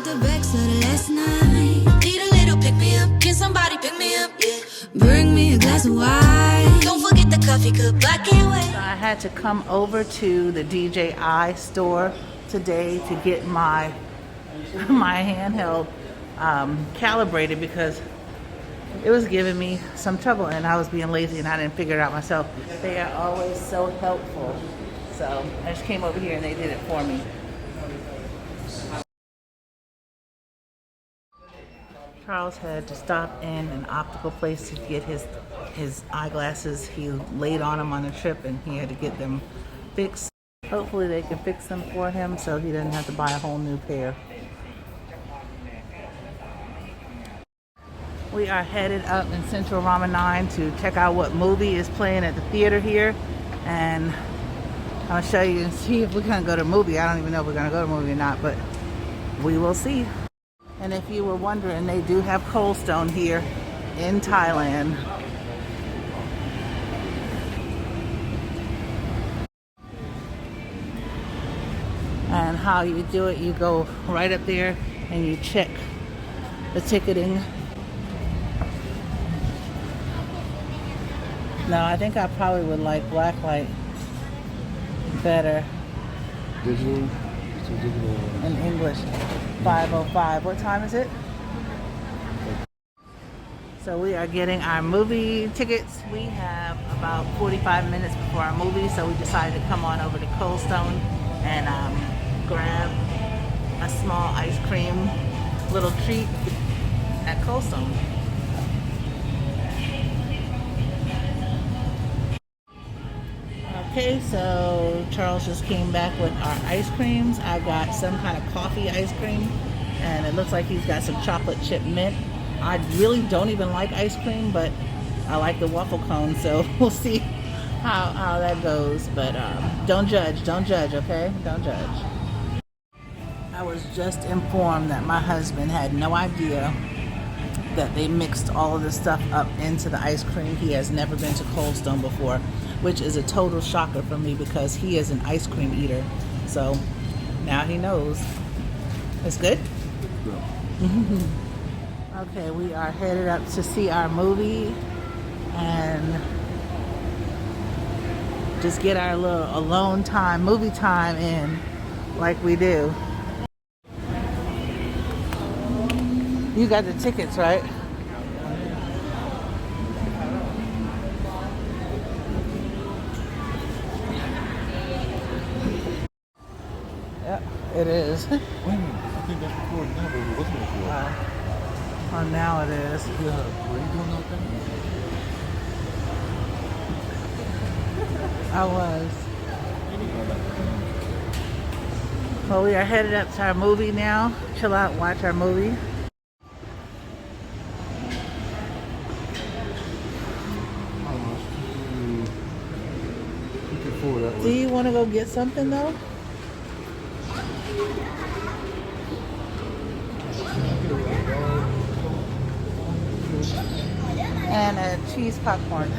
the backs of the last night. Need a little pick me up. Can somebody pick me up? Yeah. Bring me a glass of wine. Don't forget the coffee cup. I can't wait. So I had to come over to the DJI store today to get my handheld calibrated because it was giving me some trouble and I was being lazy and I didn't figure it out myself. They are always so helpful. So I just came over here and they did it for me. Charles had to stop in an optical place to get his eyeglasses. He laid on them on a trip and he had to get them fixed. Hopefully they can fix them for him so he doesn't have to buy a whole new pair. We are headed up in Central Ramen 9 to check out what movie is playing at the theater here. And I'll show you and see if we're going to go to a movie. I don't even know if we're going to go to a movie or not, but we will see. And if you were wondering, they do have Cold Stone here in Thailand. And how you do it, you go right up there and you check the ticketing. No, I think I probably would like blacklight better. Digital. In English. 5:05. What time is it? So we are getting our movie tickets. We have about 45 minutes before our movie, so we decided to come on over to Cold Stone and grab a small ice cream little treat at Cold Stone. Okay, so Charles just came back with our ice creams. I got some kind of coffee ice cream, and it looks like he's got some chocolate chip mint. I really don't even like ice cream, but I like the waffle cone, so we'll see how that goes. But don't judge, okay? Don't judge. I was just informed that my husband had no idea that they mixed all of this stuff up into the ice cream. He has never been to Cold Stone before, which is a total shocker for me because he is an ice cream eater. So now he knows. It's good? Yeah. Okay, we are headed up to see our movie and just get our little alone time, movie time in like we do. You got the tickets, right? Yep, it is. Wait a minute, I think that's recorded now, but it wasn't recorded. Wow. Oh, now it is. Yeah, were you doing that thing? I was. Well, we are headed up to our movie now. Chill out, watch our movie. Do you want to go get something though? And a cheese popcorn.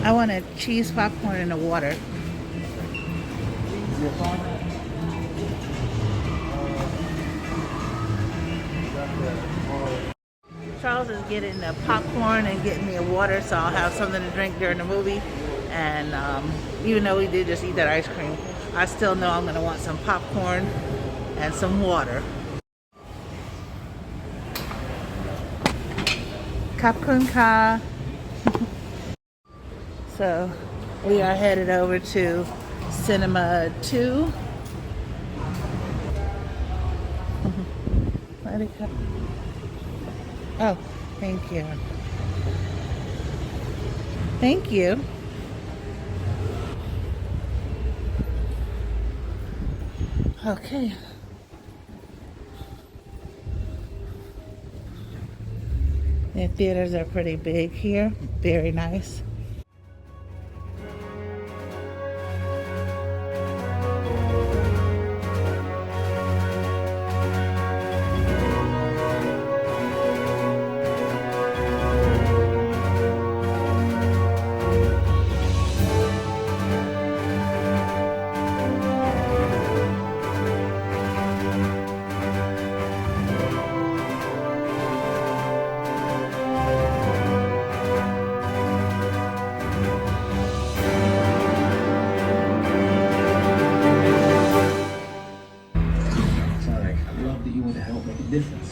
I want a cheese popcorn and a water. Charles is getting the popcorn and getting me a water, so I'll have something to drink during the movie. And even though we did just eat that ice cream, I still know I'm going to want some popcorn and some water. Kapkun ka. So we are headed over to Cinema 2. Let it go. Oh, thank you. Thank you. Okay. The theaters are pretty big here. Very nice.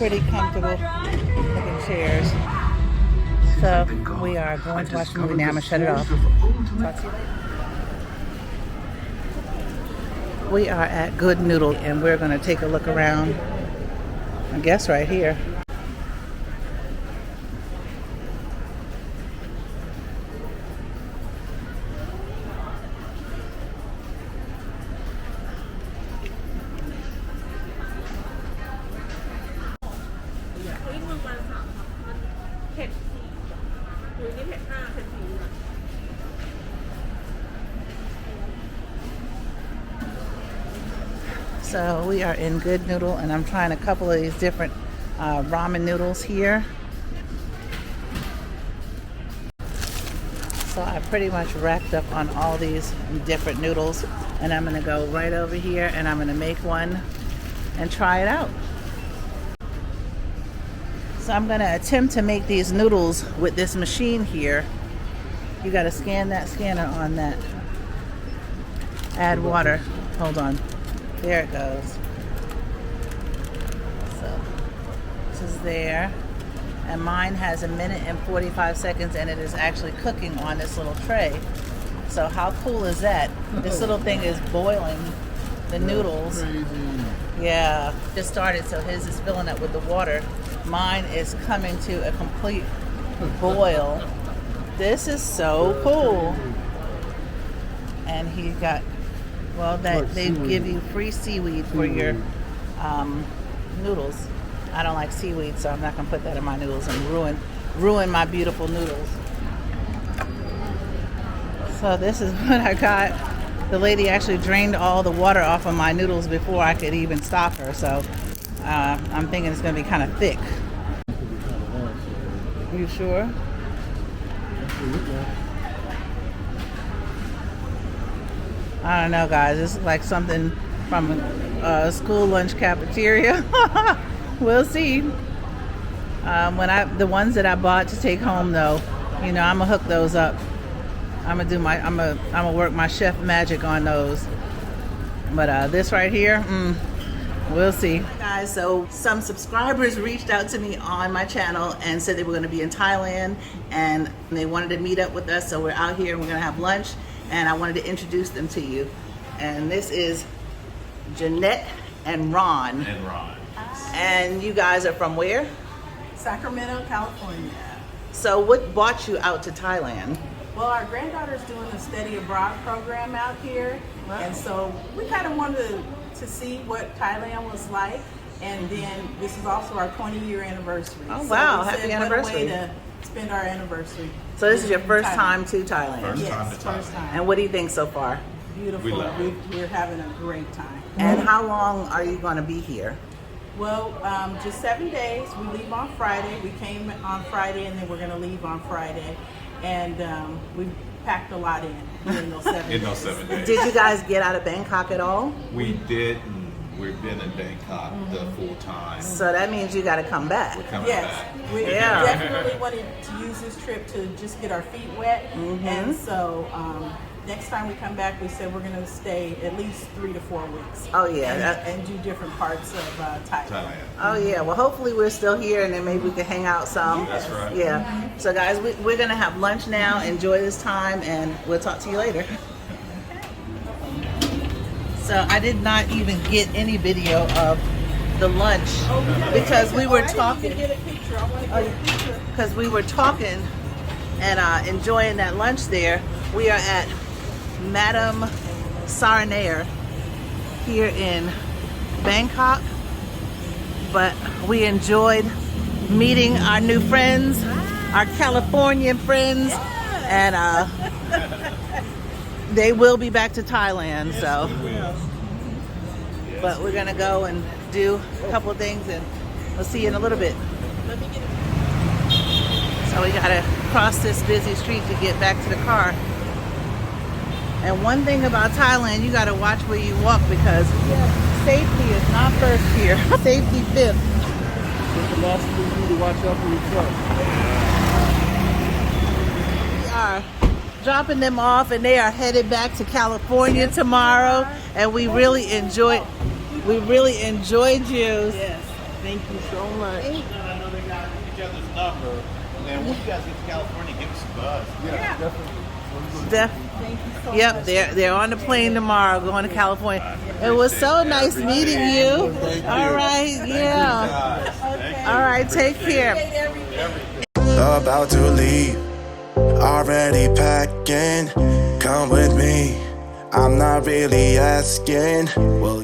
pretty comfortable looking chairs. So we are going to watch the movie now. I'm gonna shut it off. Talk to you later. We are at Good Noodle and we're gonna take a look around. I guess right here. So we are in Good Noodle and I'm trying a couple of these different ramen noodles here. So I pretty much racked up on all these different noodles and I'm gonna go right over here and I'm gonna make one and try it out. So I'm gonna attempt to make these noodles with this machine here. You gotta scan that scanner on that. Add water. Hold on. There it goes. So this is there. And mine has 1 minute and 45 seconds and it is actually cooking on this little tray. So how cool is that? This little thing is boiling the noodles. Crazy. Yeah, just started, so his is filling up with the water. Mine is coming to a complete boil. This is so cool. And he got, well, that they give you free seaweed for your noodles. I don't like seaweed, so I'm not gonna put that in my noodles and ruin my beautiful noodles. So this is what I got. The lady actually drained all the water off of my noodles before I could even stop her. So I'm thinking it's gonna be kind of thick. You sure? I don't know, guys. This is like something from a school lunch cafeteria. We'll see. The ones that I bought to take home, though, you know, I'm gonna hook those up. I'm gonna work my chef magic on those. But this right here, we'll see. Hi guys, so some subscribers reached out to me on my channel and said they were gonna be in Thailand and they wanted to meet up with us. So we're out here and we're gonna have lunch and I wanted to introduce them to you. And this is Jeanette and Ron. And you guys are from where? Sacramento, California. So what brought you out to Thailand? Well, our granddaughter's doing a study abroad program out here. Wow. And so we kind of wanted to see what Thailand was like. And then this is also our 20-year anniversary. Oh, so wow. we Happy said, anniversary. What a way to spend our anniversary. So this is your first Thailand. time to Thailand? Yes, first time. And what do you think so far? Beautiful. We're having a great time. And how long are you going to be here? Well, just 7 days. We leave on Friday. We came on Friday and then we're going to leave on Friday. And we packed a lot in those 7 days. In those 7 days. Did you guys get out of Bangkok at all? We didn't. We've been in Bangkok the full time. So that means you got to come back. We're coming Yes, back. we Yeah. definitely wanted to use this trip to just get our feet wet. And so next time we come back, we said we're going to stay at least 3 to 4 weeks. Oh, yeah. And do different parts of Thailand. Oh, yeah. Well, hopefully we're still here and then maybe we can hang out some. That's right. Yeah. So, guys, we're going to have lunch now. Enjoy this time and we'll talk to you later. So I did not even get any video of the lunch because we were talking. Get a picture. I want to get a picture. Because we were talking and enjoying that lunch there. We are at Madame Sarnair here in Bangkok, but we enjoyed meeting our new friends, our Californian friends, and they will be back to Thailand. So, but we're gonna go and do a couple of things, and we'll see you in a little bit. So we gotta cross this busy street to get back to the car. And one thing about Thailand, you gotta watch where you walk because safety is not first here. Safety fifth. It's the last thing you need to watch out for your truck. We are dropping them off and they are headed back to California tomorrow. And we really enjoyed you. Yes. Thank you so much. I know they got each other's number. And then when you guys get to California, give us a buzz. Yeah, definitely. Thank you so much. They're on the plane tomorrow going to California. It was so nice meeting you. All right, yeah. All right, take care. About to leave, already packing. Come with me, I'm not really asking. Well,